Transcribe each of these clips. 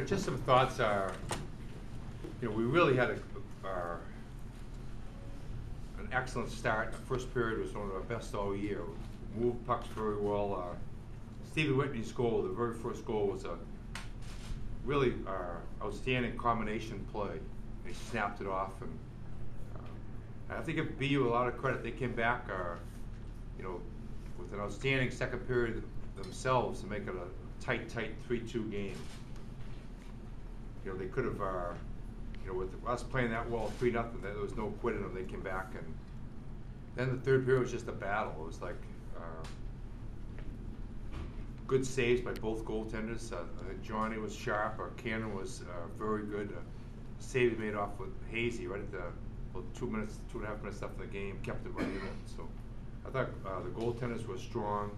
Just some thoughts are, we really had an excellent start. The first period was one of our best all year. We moved pucks very well. Stephen Whitney's goal, the very first goal, was a really outstanding combination play. He snapped it off, and I think give BU a lot of credit. They came back, with an outstanding second period themselves to make it a tight 3-2 game. They could have, with us playing that well 3-0, there was no quitting them. They came back, and then the third period was just a battle. It was like good saves by both goaltenders. Johnny was sharp. Cannon was very good. Save he made off with Hazy right at the 2.5 minutes left in the game, kept it right in it. So I thought the goaltenders were strong,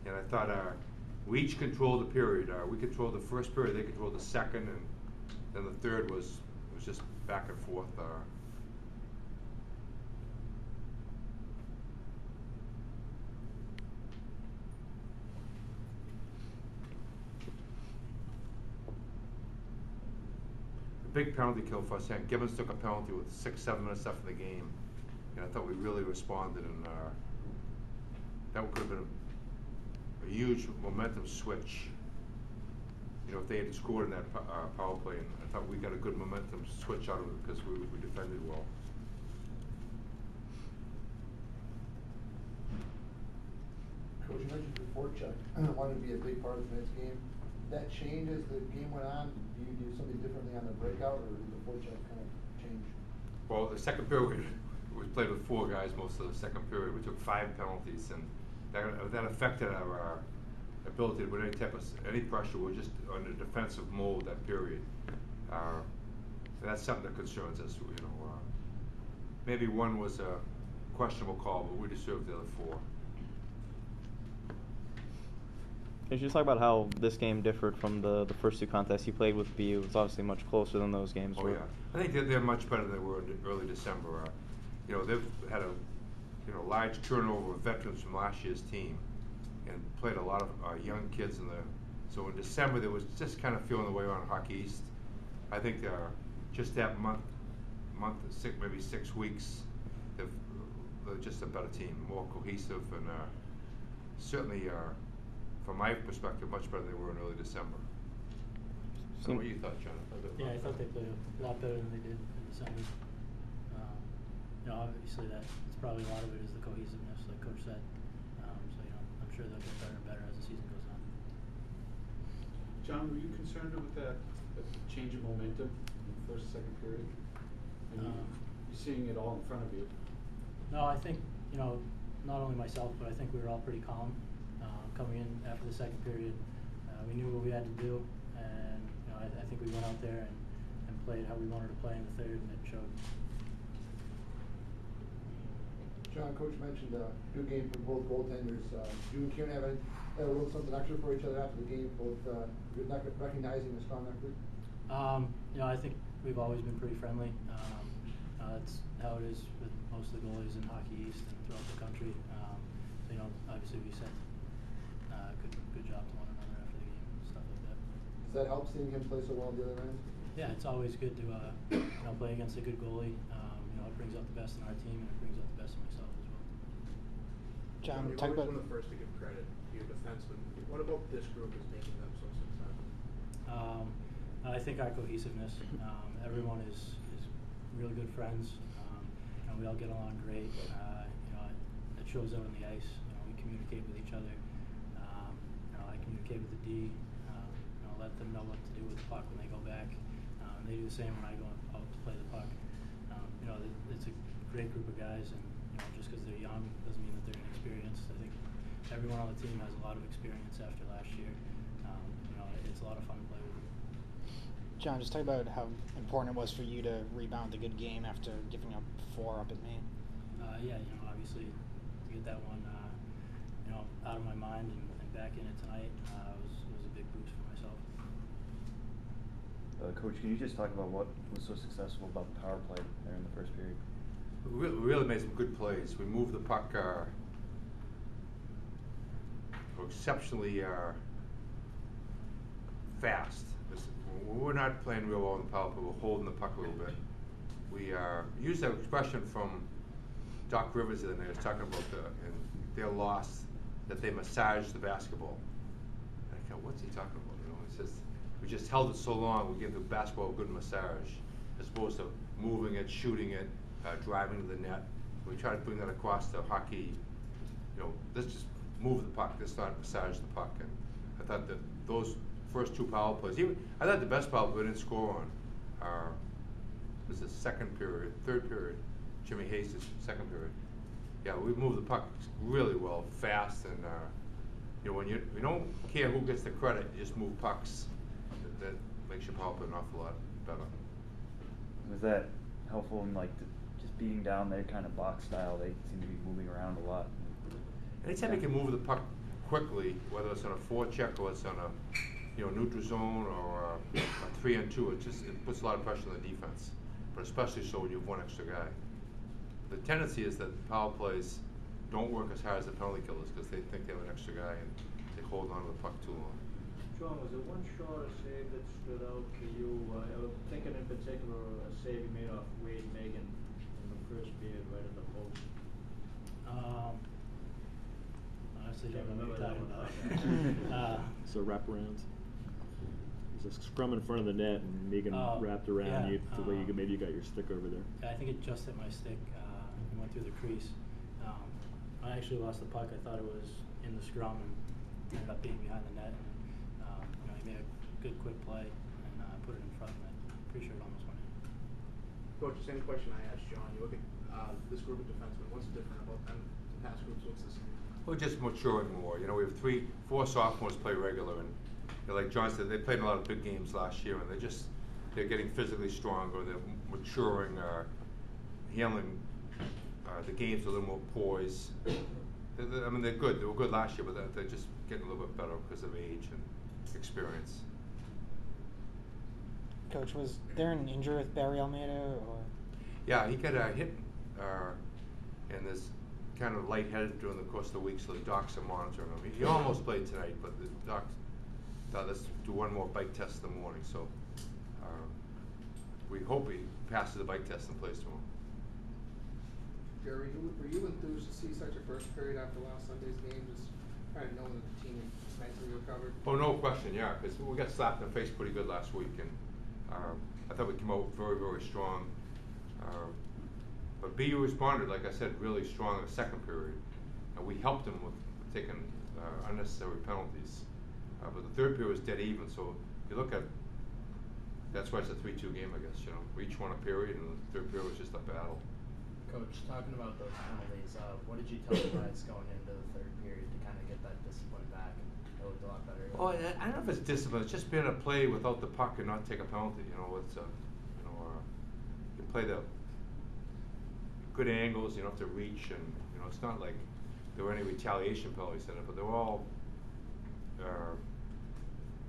and I thought we each controlled the period. We controlled the first period, they controlled the second, and then the third was just back and forth. Big penalty kill for us. Gibbons took a penalty with 6-7 minutes left in the game, and I thought we really responded, and that could have been a huge momentum switch. If they had scored in that power play, and I thought we got a good momentum switch out of it because we defended well. Coach, you mentioned your forecheck wanted to be a big part of tonight's game. That change as the game went on? Do you do something differently on the breakout, or did the forecheck kind of change? Well, the second period, we played with 4 guys most of the second period. We took 5 penalties, and that affected our ability to win any pressure. We were just on a defensive mode that period. And that's something that concerns us. Maybe one was a questionable call, but we deserved the other 4. Can you just talk about how this game differed from the first 2 contests you played with BU? It's obviously much closer than those games were. Yeah. I think they're much better than they were in early December. They've had a large turnover of veterans from last year's team, and played a lot of young kids so in December they was just kind of feeling the way around Hockey East. I think just that month maybe 6 weeks, they're just a better team, more cohesive, and certainly from my perspective, much better than they were in early December. So what you thought, John? Yeah, I thought they played a lot better than they did in December. Obviously that's probably a lot of it is the cohesiveness, like Coach said. I'm sure they'll get better and better as the season goes on. John, were you concerned with that change of momentum in the first, second period? And you're seeing it all in front of you. No, I think, not only myself, but I think we were all pretty calm coming in after the second period. We knew what we had to do, and I think we went out there and played how we wanted to play in the third, and it showed. John, Coach mentioned a good game for both goaltenders. You and Kieran have a little something extra for each other after the game, both recognizing the strong effort? I think we've always been pretty friendly. That's how it is with most of the goalies in Hockey East and throughout the country. Obviously we sent good job to one another after the game and stuff like that. Does that help seeing him play so well on the other end? Yeah, it's always good to play against a good goalie. It brings out the best in our team, and it brings out the best in myself as well. John, you're always one of the first to give credit to your defensemen. What about this group is making them so successful? I think our cohesiveness. Everyone is really good friends. We all get along great. It shows out on the ice. We communicate with each other. I communicate with the D. Let them know what to do with the puck when they go back. They do the same when I go out to play the puck. It's a great group of guys, and just because they're young doesn't mean that they're inexperienced. I think everyone on the team has a lot of experience after last year. It's a lot of fun to play with them. John, just talk about how important it was for you to rebound a good game after giving up 4 up at Maine. Obviously to get that one, out of my mind and back in it tonight was a big boost for myself. Coach, can you just talk about what was so successful about the power play there in the first period? We really made some good plays. We moved the puck exceptionally fast. When we're not playing real well in the power play, we're holding the puck a little bit. We used that expression from Doc Rivers the other night. He was talking about in their loss that they massaged the basketball. And I go, what's he talking about? You know, he says we just held it so long. We gave the basketball a good massage, as opposed to moving it, shooting it, driving to the net. We try to bring that across to hockey. You know, let's just move the puck. Let's not massage the puck. And I thought that those first two power plays, I thought the best power play we didn't score on was the third period. Jimmy Hayes' second period. Yeah, we moved the puck really well, fast, and you know, when you don't care who gets the credit, you just move pucks. That makes your power play an awful lot better. Was that helpful in like just being down there, kind of box style? They seem to be moving around a lot. Anytime you can move the puck quickly, whether it's on a forecheck or it's on a neutral zone or a 3-on-2, it puts a lot of pressure on the defense. But especially so when you have one extra guy. The tendency is that power plays don't work as hard as the penalty killers because they think they have an extra guy and they hold on to the puck too long. John, was there one shot or save that stood out to you? I was thinking in particular a save you made off Wade Megan in the first period right at the post. Honestly, don't know what you're talking about. So wraparounds. There's a scrum in front of the net, and Megan wrapped around you to where maybe you got your stick over there. Yeah, I think it just hit my stick and went through the crease. I actually lost the puck. I thought it was in the scrum and ended up being behind the net. And, he made a good quick play and put it in front, and I'm pretty sure it almost went in. Coach, the same question I asked John. You look at this group of defensemen. What's different about them? The past groups, what's the same? We're just maturing more. You know, we have 4 sophomores play regular, and like John said, they played in a lot of big games last year, and they're getting physically stronger. They're maturing, handling the games with a little more poise. They're good. They were good last year, but they're just getting a little bit better because of age and experience. Coach, was there an injury with Barry Almeida, or? Yeah, he got hit, and is kind of lightheaded during the course of the week, so the docs are monitoring him. He almost played tonight, but the docs thought let's do one more bike test in the morning. So we hope he passes the bike test and plays tomorrow. Jerry, were you enthused to see such a first period after last Sunday's game, just kind of knowing that the team is mentally recovered? Oh, no question, yeah, because we got slapped in the face pretty good last week, and I thought we came out very, very strong. But BU responded, like I said, really strong in the second period, and we helped them with taking unnecessary penalties. But the third period was dead even, so if you look at, that's why it's a 3-2 game, I guess. We each won a period, and the third period was just a battle. Coach, talking about those penalties, what did you tell the guys going into the third period to kind of get that discipline back? It looked a lot better. Well, I don't know if it's discipline. It's just being able to play without the puck and not take a penalty. You play the good angles. You don't have to reach, and it's not like there were any retaliation penalties in it, but they were all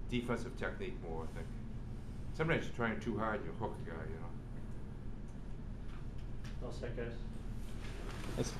defensive technique more, I think. Sometimes you're trying too hard, you hook a guy. All set, guys. Nice.